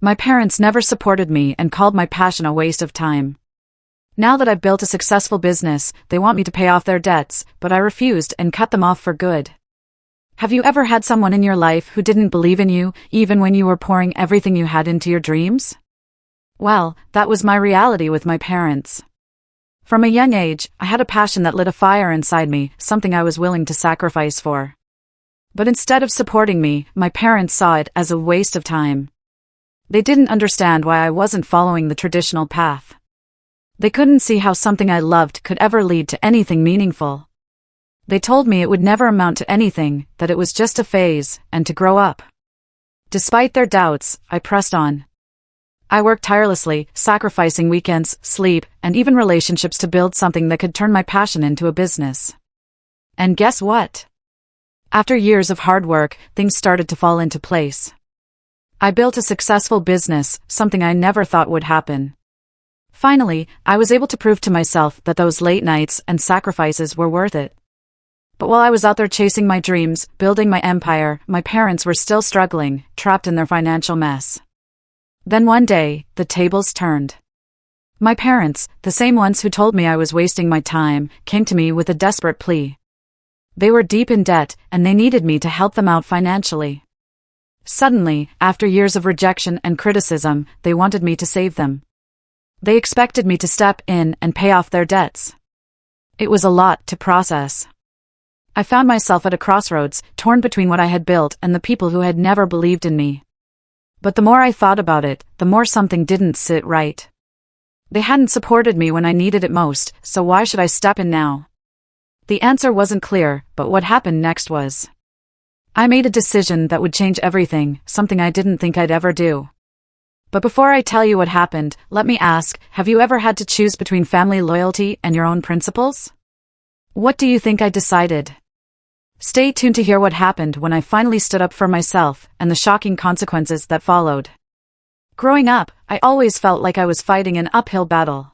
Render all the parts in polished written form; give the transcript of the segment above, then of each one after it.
My parents never supported me and called my passion a waste of time. Now that I've built a successful business, they want me to pay off their debts, but I refused and cut them off for good. Have you ever had someone in your life who didn't believe in you, even when you were pouring everything you had into your dreams? Well, that was my reality with my parents. From a young age, I had a passion that lit a fire inside me, something I was willing to sacrifice for. But instead of supporting me, my parents saw it as a waste of time. They didn't understand why I wasn't following the traditional path. They couldn't see how something I loved could ever lead to anything meaningful. They told me it would never amount to anything, that it was just a phase, and to grow up. Despite their doubts, I pressed on. I worked tirelessly, sacrificing weekends, sleep, and even relationships to build something that could turn my passion into a business. And guess what? After years of hard work, things started to fall into place. I built a successful business, something I never thought would happen. Finally, I was able to prove to myself that those late nights and sacrifices were worth it. But while I was out there chasing my dreams, building my empire, my parents were still struggling, trapped in their financial mess. Then one day, the tables turned. My parents, the same ones who told me I was wasting my time, came to me with a desperate plea. They were deep in debt, and they needed me to help them out financially. Suddenly, after years of rejection and criticism, they wanted me to save them. They expected me to step in and pay off their debts. It was a lot to process. I found myself at a crossroads, torn between what I had built and the people who had never believed in me. But the more I thought about it, the more something didn't sit right. They hadn't supported me when I needed it most, so why should I step in now? The answer wasn't clear, but what happened next was. I made a decision that would change everything, something I didn't think I'd ever do. But before I tell you what happened, let me ask, have you ever had to choose between family loyalty and your own principles? What do you think I decided? Stay tuned to hear what happened when I finally stood up for myself, and the shocking consequences that followed. Growing up, I always felt like I was fighting an uphill battle.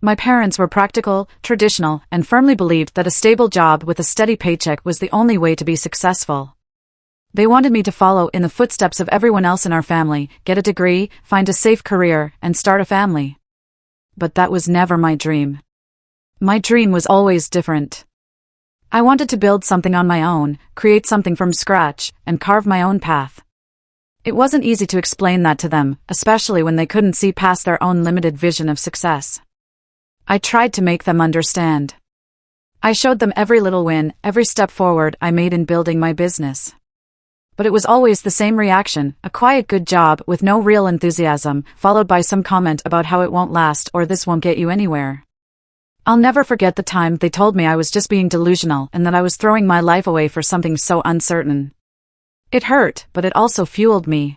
My parents were practical, traditional, and firmly believed that a stable job with a steady paycheck was the only way to be successful. They wanted me to follow in the footsteps of everyone else in our family, get a degree, find a safe career, and start a family. But that was never my dream. My dream was always different. I wanted to build something on my own, create something from scratch, and carve my own path. It wasn't easy to explain that to them, especially when they couldn't see past their own limited vision of success. I tried to make them understand. I showed them every little win, every step forward I made in building my business. But it was always the same reaction, a quiet good job with no real enthusiasm, followed by some comment about how it won't last or this won't get you anywhere. I'll never forget the time they told me I was just being delusional and that I was throwing my life away for something so uncertain. It hurt, but it also fueled me.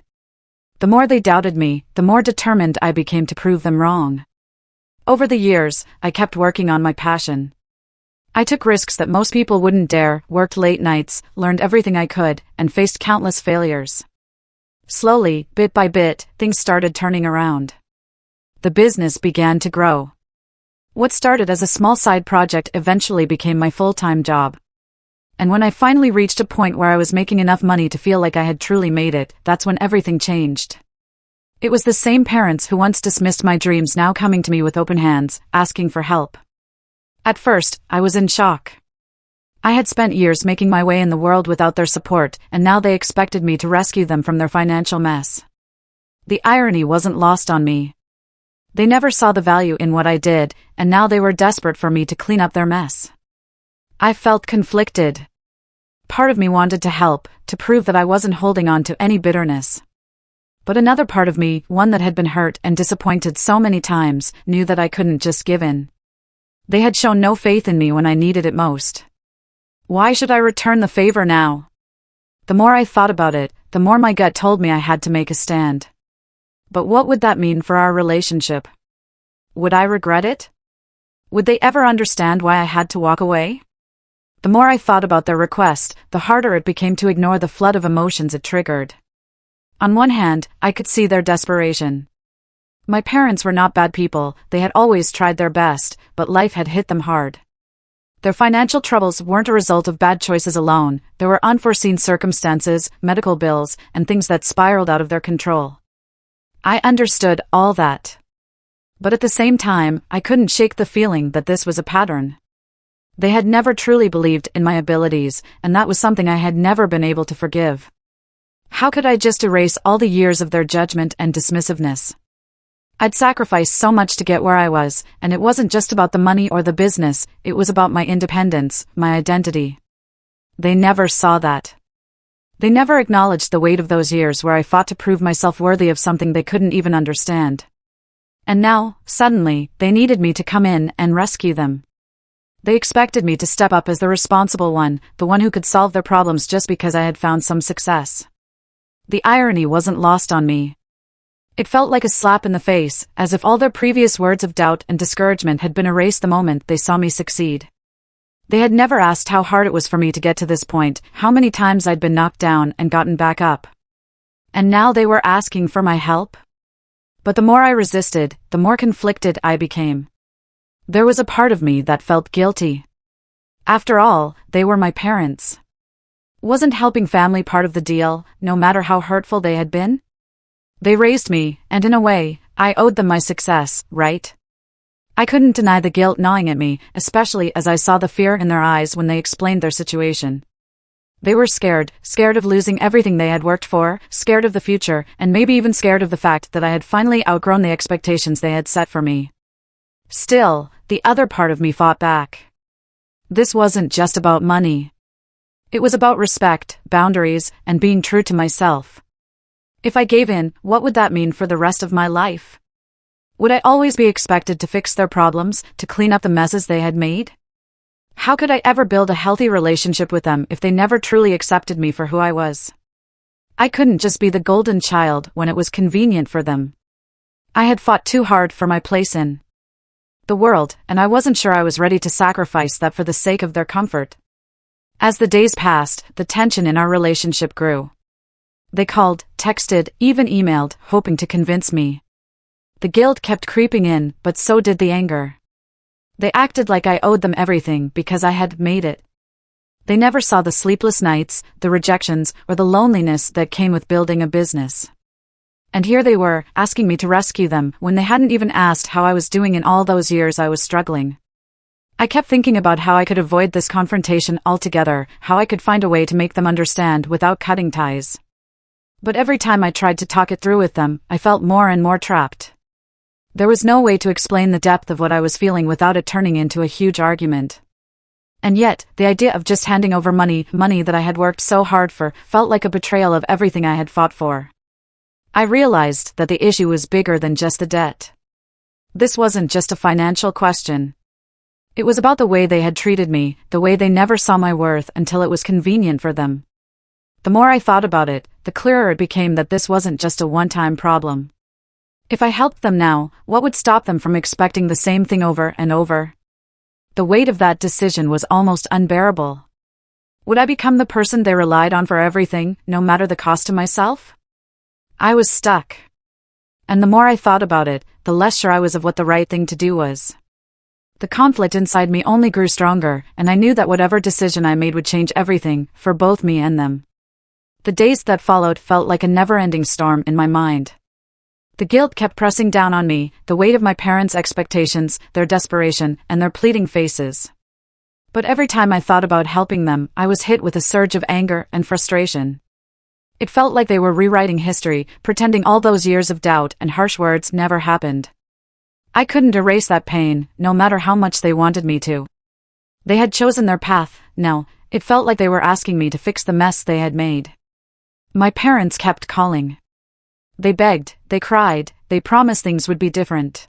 The more they doubted me, the more determined I became to prove them wrong. Over the years, I kept working on my passion. I took risks that most people wouldn't dare, worked late nights, learned everything I could, and faced countless failures. Slowly, bit by bit, things started turning around. The business began to grow. What started as a small side project eventually became my full-time job. And when I finally reached a point where I was making enough money to feel like I had truly made it, that's when everything changed. It was the same parents who once dismissed my dreams now coming to me with open hands, asking for help. At first, I was in shock. I had spent years making my way in the world without their support, and now they expected me to rescue them from their financial mess. The irony wasn't lost on me. They never saw the value in what I did, and now they were desperate for me to clean up their mess. I felt conflicted. Part of me wanted to help, to prove that I wasn't holding on to any bitterness. But another part of me, one that had been hurt and disappointed so many times, knew that I couldn't just give in. They had shown no faith in me when I needed it most. Why should I return the favor now? The more I thought about it, the more my gut told me I had to make a stand. But what would that mean for our relationship? Would I regret it? Would they ever understand why I had to walk away? The more I thought about their request, the harder it became to ignore the flood of emotions it triggered. On one hand, I could see their desperation. My parents were not bad people, they had always tried their best, but life had hit them hard. Their financial troubles weren't a result of bad choices alone, there were unforeseen circumstances, medical bills, and things that spiraled out of their control. I understood all that. But at the same time, I couldn't shake the feeling that this was a pattern. They had never truly believed in my abilities, and that was something I had never been able to forgive. How could I just erase all the years of their judgment and dismissiveness? I'd sacrificed so much to get where I was, and it wasn't just about the money or the business, it was about my independence, my identity. They never saw that. They never acknowledged the weight of those years where I fought to prove myself worthy of something they couldn't even understand. And now, suddenly, they needed me to come in and rescue them. They expected me to step up as the responsible one, the one who could solve their problems just because I had found some success. The irony wasn't lost on me. It felt like a slap in the face, as if all their previous words of doubt and discouragement had been erased the moment they saw me succeed. They had never asked how hard it was for me to get to this point, how many times I'd been knocked down and gotten back up. And now they were asking for my help? But the more I resisted, the more conflicted I became. There was a part of me that felt guilty. After all, they were my parents. Wasn't helping family part of the deal, no matter how hurtful they had been? They raised me, and in a way, I owed them my success, right? I couldn't deny the guilt gnawing at me, especially as I saw the fear in their eyes when they explained their situation. They were scared of losing everything they had worked for, scared of the future, and maybe even scared of the fact that I had finally outgrown the expectations they had set for me. Still, the other part of me fought back. This wasn't just about money. It was about respect, boundaries, and being true to myself. If I gave in, what would that mean for the rest of my life? Would I always be expected to fix their problems, to clean up the messes they had made? How could I ever build a healthy relationship with them if they never truly accepted me for who I was? I couldn't just be the golden child when it was convenient for them. I had fought too hard for my place in the world, and I wasn't sure I was ready to sacrifice that for the sake of their comfort. As the days passed, the tension in our relationship grew. They called, texted, even emailed, hoping to convince me. The guilt kept creeping in, but so did the anger. They acted like I owed them everything because I had made it. They never saw the sleepless nights, the rejections, or the loneliness that came with building a business. And here they were, asking me to rescue them, when they hadn't even asked how I was doing in all those years I was struggling. I kept thinking about how I could avoid this confrontation altogether, how I could find a way to make them understand without cutting ties. But every time I tried to talk it through with them, I felt more and more trapped. There was no way to explain the depth of what I was feeling without it turning into a huge argument. And yet, the idea of just handing over money that I had worked so hard for, felt like a betrayal of everything I had fought for. I realized that the issue was bigger than just the debt. This wasn't just a financial question. It was about the way they had treated me, the way they never saw my worth until it was convenient for them. The more I thought about it, the clearer it became that this wasn't just a one-time problem. If I helped them now, what would stop them from expecting the same thing over and over? The weight of that decision was almost unbearable. Would I become the person they relied on for everything, no matter the cost to myself? I was stuck. And the more I thought about it, the less sure I was of what the right thing to do was. The conflict inside me only grew stronger, and I knew that whatever decision I made would change everything, for both me and them. The days that followed felt like a never-ending storm in my mind. The guilt kept pressing down on me, the weight of my parents' expectations, their desperation, and their pleading faces. But every time I thought about helping them, I was hit with a surge of anger and frustration. It felt like they were rewriting history, pretending all those years of doubt and harsh words never happened. I couldn't erase that pain, no matter how much they wanted me to. They had chosen their path, now, it felt like they were asking me to fix the mess they had made. My parents kept calling. They begged, they cried, they promised things would be different.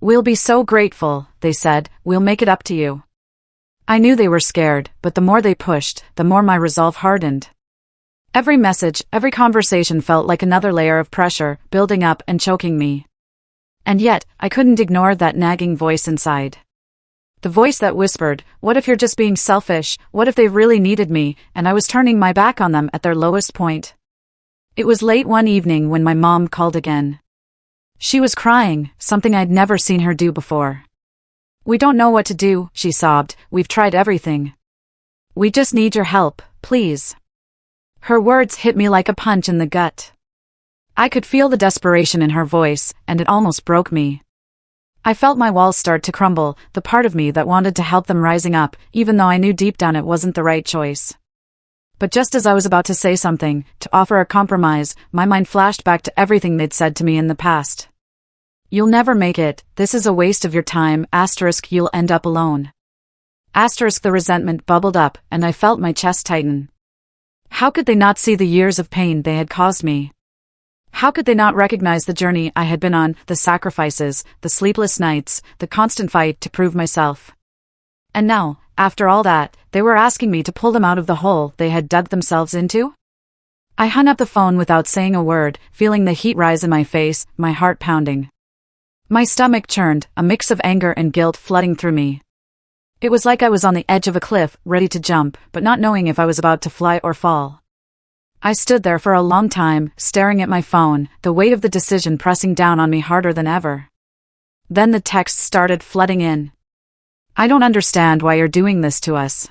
"We'll be so grateful," they said, "we'll make it up to you." I knew they were scared, but the more they pushed, the more my resolve hardened. Every message, every conversation felt like another layer of pressure, building up and choking me. And yet, I couldn't ignore that nagging voice inside. The voice that whispered, "What if you're just being selfish? What if they really needed me, and I was turning my back on them at their lowest point?" It was late one evening when my mom called again. She was crying, something I'd never seen her do before. "We don't know what to do," she sobbed. "We've tried everything. We just need your help, please." Her words hit me like a punch in the gut. I could feel the desperation in her voice, and it almost broke me. I felt my walls start to crumble, the part of me that wanted to help them rising up, even though I knew deep down it wasn't the right choice. But just as I was about to say something, to offer a compromise, my mind flashed back to everything they'd said to me in the past. You'll never make it, this is a waste of your time, *, you'll end up alone. *, the resentment bubbled up, and I felt my chest tighten. How could they not see the years of pain they had caused me? How could they not recognize the journey I had been on, the sacrifices, the sleepless nights, the constant fight to prove myself? And now, after all that, they were asking me to pull them out of the hole they had dug themselves into? I hung up the phone without saying a word, feeling the heat rise in my face, my heart pounding. My stomach churned, a mix of anger and guilt flooding through me. It was like I was on the edge of a cliff, ready to jump, but not knowing if I was about to fly or fall. I stood there for a long time, staring at my phone, the weight of the decision pressing down on me harder than ever. Then the texts started flooding in. I don't understand why you're doing this to us.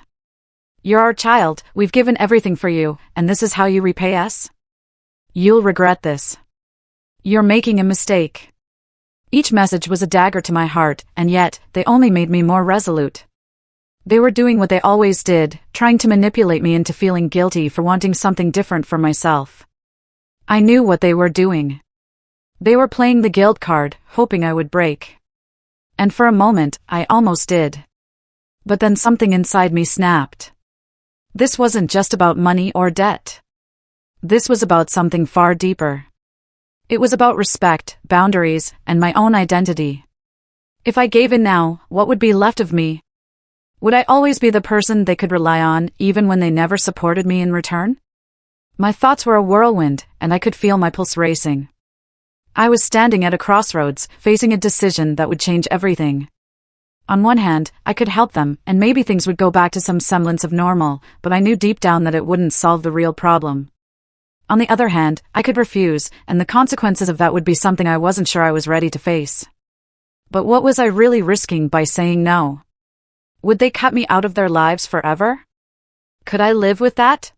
You're our child, we've given everything for you, and this is how you repay us? You'll regret this. You're making a mistake. Each message was a dagger to my heart, and yet, they only made me more resolute. They were doing what they always did, trying to manipulate me into feeling guilty for wanting something different for myself. I knew what they were doing. They were playing the guilt card, hoping I would break. And for a moment, I almost did. But then something inside me snapped. This wasn't just about money or debt. This was about something far deeper. It was about respect, boundaries, and my own identity. If I gave in now, what would be left of me? Would I always be the person they could rely on, even when they never supported me in return? My thoughts were a whirlwind, and I could feel my pulse racing. I was standing at a crossroads, facing a decision that would change everything. On one hand, I could help them, and maybe things would go back to some semblance of normal, but I knew deep down that it wouldn't solve the real problem. On the other hand, I could refuse, and the consequences of that would be something I wasn't sure I was ready to face. But what was I really risking by saying no? Would they cut me out of their lives forever? Could I live with that?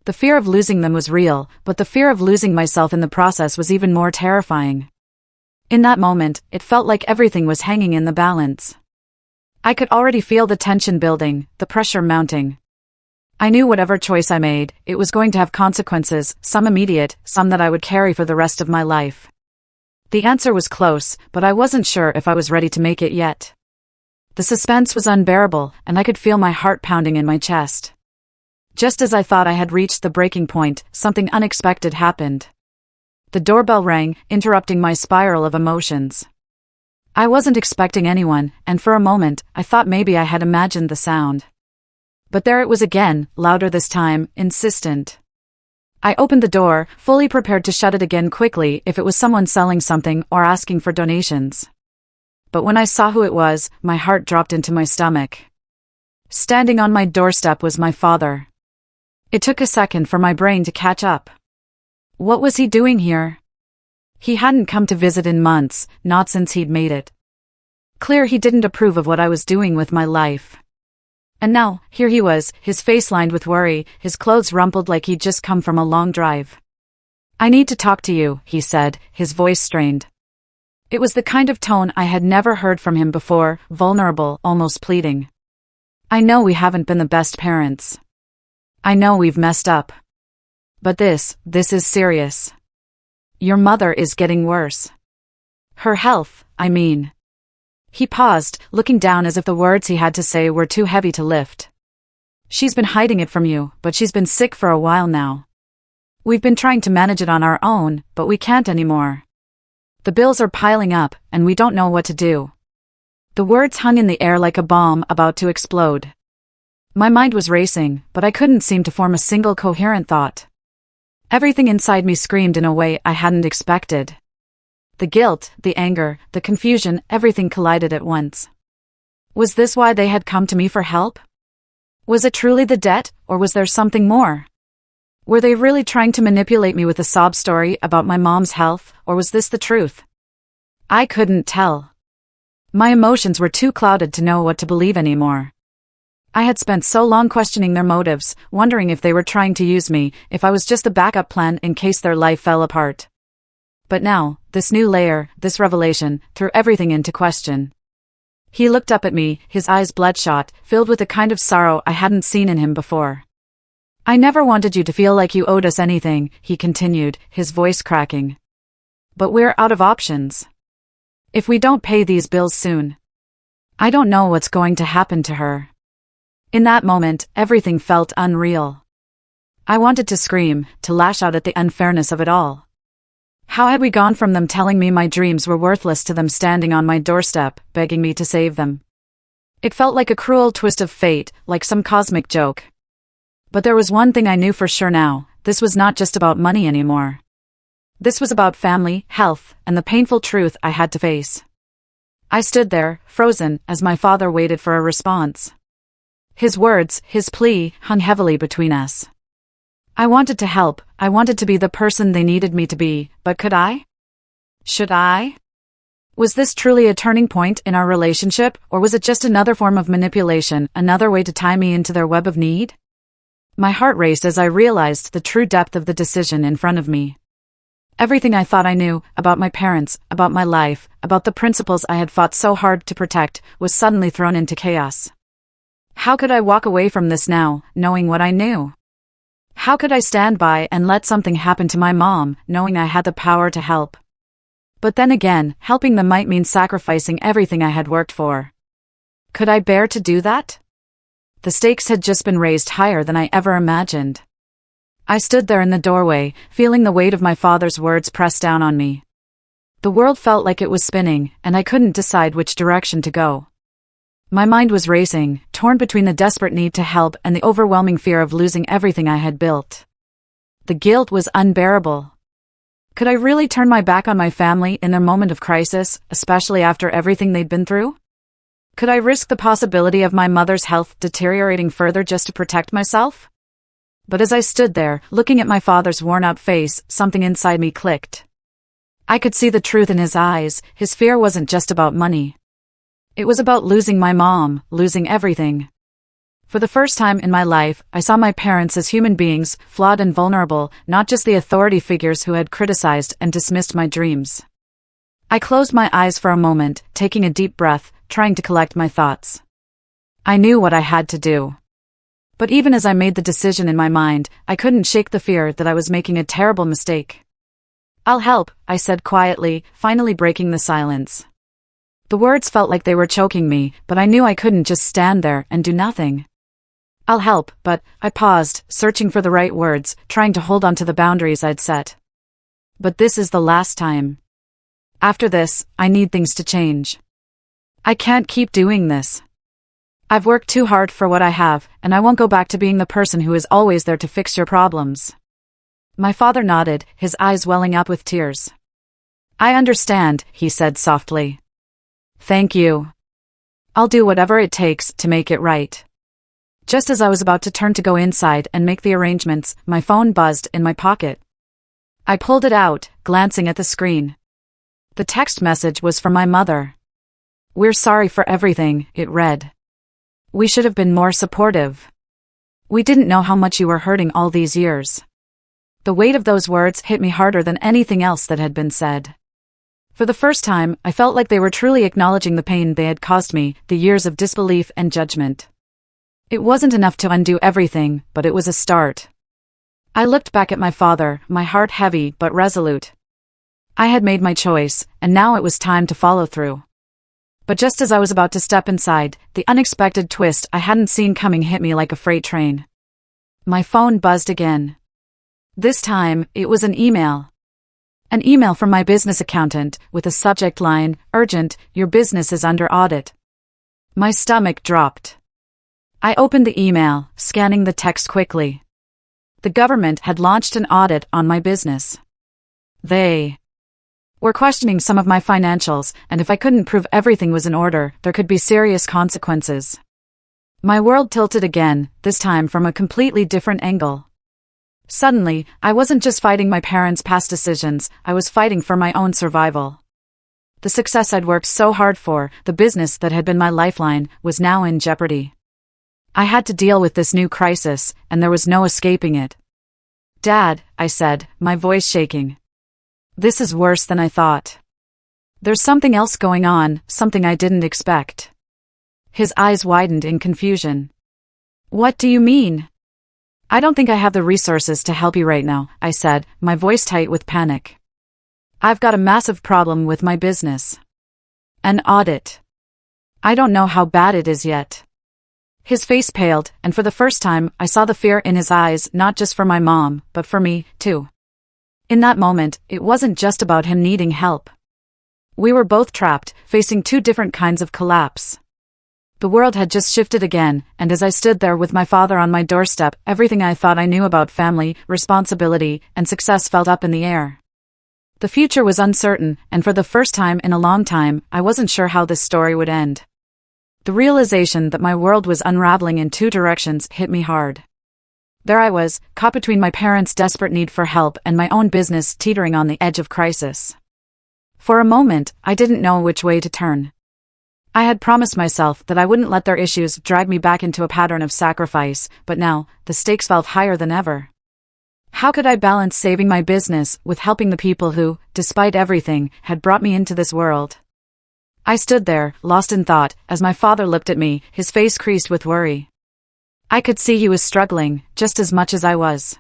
The fear of losing them was real, but the fear of losing myself in the process was even more terrifying. In that moment, it felt like everything was hanging in the balance. I could already feel the tension building, the pressure mounting. I knew whatever choice I made, it was going to have consequences, some immediate, some that I would carry for the rest of my life. The answer was close, but I wasn't sure if I was ready to make it yet. The suspense was unbearable, and I could feel my heart pounding in my chest. Just as I thought I had reached the breaking point, something unexpected happened. The doorbell rang, interrupting my spiral of emotions. I wasn't expecting anyone, and for a moment, I thought maybe I had imagined the sound. But there it was again, louder this time, insistent. I opened the door, fully prepared to shut it again quickly if it was someone selling something or asking for donations. But when I saw who it was, my heart dropped into my stomach. Standing on my doorstep was my father. It took a second for my brain to catch up. What was he doing here? He hadn't come to visit in months, not since he'd made it clear he didn't approve of what I was doing with my life. And now, here he was, his face lined with worry, his clothes rumpled like he'd just come from a long drive. "I need to talk to you," he said, his voice strained. It was the kind of tone I had never heard from him before, vulnerable, almost pleading. "I know we haven't been the best parents. I know we've messed up. But this is serious. Your mother is getting worse. Her health, I mean." He paused, looking down as if the words he had to say were too heavy to lift. "She's been hiding it from you, but she's been sick for a while now. We've been trying to manage it on our own, but we can't anymore. The bills are piling up, and we don't know what to do." The words hung in the air like a bomb about to explode. My mind was racing, but I couldn't seem to form a single coherent thought. Everything inside me screamed in a way I hadn't expected. The guilt, the anger, the confusion, everything collided at once. Was this why they had come to me for help? Was it truly the debt, or was there something more? Were they really trying to manipulate me with a sob story about my mom's health, or was this the truth? I couldn't tell. My emotions were too clouded to know what to believe anymore. I had spent so long questioning their motives, wondering if they were trying to use me, if I was just a backup plan in case their life fell apart. But now, this new layer, this revelation, threw everything into question. He looked up at me, his eyes bloodshot, filled with a kind of sorrow I hadn't seen in him before. "I never wanted you to feel like you owed us anything," he continued, his voice cracking. "But we're out of options. If we don't pay these bills soon, I don't know what's going to happen to her." In that moment, everything felt unreal. I wanted to scream, to lash out at the unfairness of it all. How had we gone from them telling me my dreams were worthless to them standing on my doorstep, begging me to save them? It felt like a cruel twist of fate, like some cosmic joke. But there was one thing I knew for sure now: this was not just about money anymore. This was about family, health, and the painful truth I had to face. I stood there, frozen, as my father waited for a response. His words, his plea, hung heavily between us. I wanted to help, I wanted to be the person they needed me to be, but could I? Should I? Was this truly a turning point in our relationship, or was it just another form of manipulation, another way to tie me into their web of need? My heart raced as I realized the true depth of the decision in front of me. Everything I thought I knew, about my parents, about my life, about the principles I had fought so hard to protect, was suddenly thrown into chaos. How could I walk away from this now, knowing what I knew? How could I stand by and let something happen to my mom, knowing I had the power to help? But then again, helping them might mean sacrificing everything I had worked for. Could I bear to do that? The stakes had just been raised higher than I ever imagined. I stood there in the doorway, feeling the weight of my father's words press down on me. The world felt like it was spinning, and I couldn't decide which direction to go. My mind was racing, torn between the desperate need to help and the overwhelming fear of losing everything I had built. The guilt was unbearable. Could I really turn my back on my family in their moment of crisis, especially after everything they'd been through? Could I risk the possibility of my mother's health deteriorating further just to protect myself? But as I stood there, looking at my father's worn-out face, something inside me clicked. I could see the truth in his eyes. His fear wasn't just about money. It was about losing my mom, losing everything. For the first time in my life, I saw my parents as human beings, flawed and vulnerable, not just the authority figures who had criticized and dismissed my dreams. I closed my eyes for a moment, taking a deep breath, trying to collect my thoughts. I knew what I had to do. But even as I made the decision in my mind, I couldn't shake the fear that I was making a terrible mistake. "I'll help," I said quietly, finally breaking the silence. The words felt like they were choking me, but I knew I couldn't just stand there and do nothing. "I'll help," but I paused, searching for the right words, trying to hold on to the boundaries I'd set. "But this is the last time. After this, I need things to change. I can't keep doing this. I've worked too hard for what I have, and I won't go back to being the person who is always there to fix your problems." My father nodded, his eyes welling up with tears. "I understand," he said softly. "Thank you. I'll do whatever it takes to make it right." Just as I was about to turn to go inside and make the arrangements, my phone buzzed in my pocket. I pulled it out, glancing at the screen. The text message was from my mother. "We're sorry for everything," it read. "We should have been more supportive. We didn't know how much you were hurting all these years." The weight of those words hit me harder than anything else that had been said. For the first time, I felt like they were truly acknowledging the pain they had caused me, the years of disbelief and judgment. It wasn't enough to undo everything, but it was a start. I looked back at my father, my heart heavy but resolute. I had made my choice, and now it was time to follow through. But just as I was about to step inside, the unexpected twist I hadn't seen coming hit me like a freight train. My phone buzzed again. This time, it was an email. An email from my business accountant, with a subject line, "Urgent, your business is under audit." My stomach dropped. I opened the email, scanning the text quickly. The government had launched an audit on my business. They were questioning some of my financials, and if I couldn't prove everything was in order, there could be serious consequences. My world tilted again, this time from a completely different angle. Suddenly, I wasn't just fighting my parents' past decisions, I was fighting for my own survival. The success I'd worked so hard for, the business that had been my lifeline, was now in jeopardy. I had to deal with this new crisis, and there was no escaping it. "Dad," I said, my voice shaking. This is worse than I thought. There's something else going on, something I didn't expect. His eyes widened in confusion. What do you mean? I don't think I have the resources to help you right now, I said, my voice tight with panic. I've got a massive problem with my business. An audit. I don't know how bad it is yet. His face paled, and for the first time, I saw the fear in his eyes, not just for my mom, but for me, too. In that moment, it wasn't just about him needing help. We were both trapped, facing two different kinds of collapse. The world had just shifted again, and as I stood there with my father on my doorstep, everything I thought I knew about family, responsibility, and success felt up in the air. The future was uncertain, and for the first time in a long time, I wasn't sure how this story would end. The realization that my world was unraveling in two directions hit me hard. There I was, caught between my parents' desperate need for help and my own business teetering on the edge of crisis. For a moment, I didn't know which way to turn. I had promised myself that I wouldn't let their issues drag me back into a pattern of sacrifice, but now, the stakes felt higher than ever. How could I balance saving my business with helping the people who, despite everything, had brought me into this world? I stood there, lost in thought, as my father looked at me, his face creased with worry. I could see he was struggling, just as much as I was.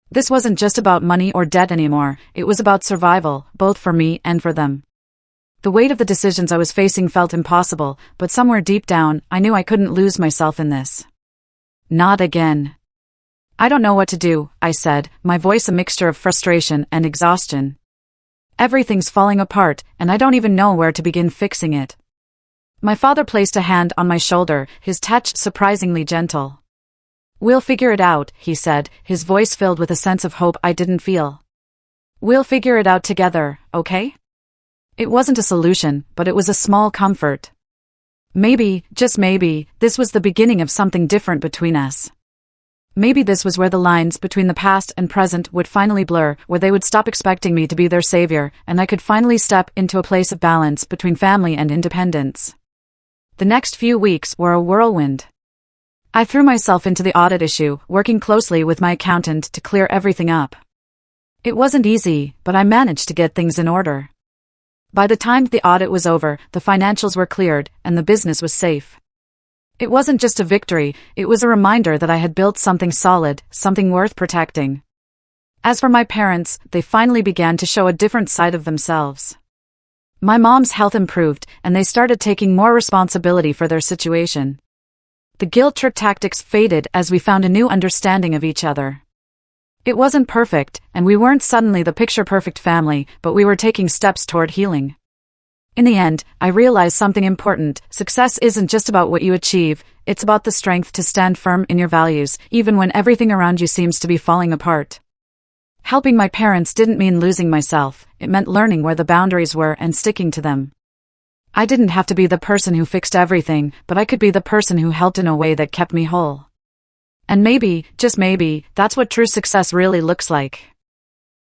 This wasn't just about money or debt anymore, it was about survival, both for me and for them. The weight of the decisions I was facing felt impossible, but somewhere deep down, I knew I couldn't lose myself in this. Not again. I don't know what to do, I said, my voice a mixture of frustration and exhaustion. Everything's falling apart, and I don't even know where to begin fixing it. My father placed a hand on my shoulder, his touch surprisingly gentle. We'll figure it out, he said, his voice filled with a sense of hope I didn't feel. We'll figure it out together, okay? It wasn't a solution, but it was a small comfort. Maybe, just maybe, this was the beginning of something different between us. Maybe this was where the lines between the past and present would finally blur, where they would stop expecting me to be their savior, and I could finally step into a place of balance between family and independence. The next few weeks were a whirlwind. I threw myself into the audit issue, working closely with my accountant to clear everything up. It wasn't easy, but I managed to get things in order. By the time the audit was over, the financials were cleared, and the business was safe. It wasn't just a victory, it was a reminder that I had built something solid, something worth protecting. As for my parents, they finally began to show a different side of themselves. My mom's health improved, and they started taking more responsibility for their situation. The guilt trip tactics faded as we found a new understanding of each other. It wasn't perfect, and we weren't suddenly the picture-perfect family, but we were taking steps toward healing. In the end, I realized something important. Success isn't just about what you achieve, it's about the strength to stand firm in your values, even when everything around you seems to be falling apart. Helping my parents didn't mean losing myself, it meant learning where the boundaries were and sticking to them. I didn't have to be the person who fixed everything, but I could be the person who helped in a way that kept me whole. And maybe, just maybe, that's what true success really looks like.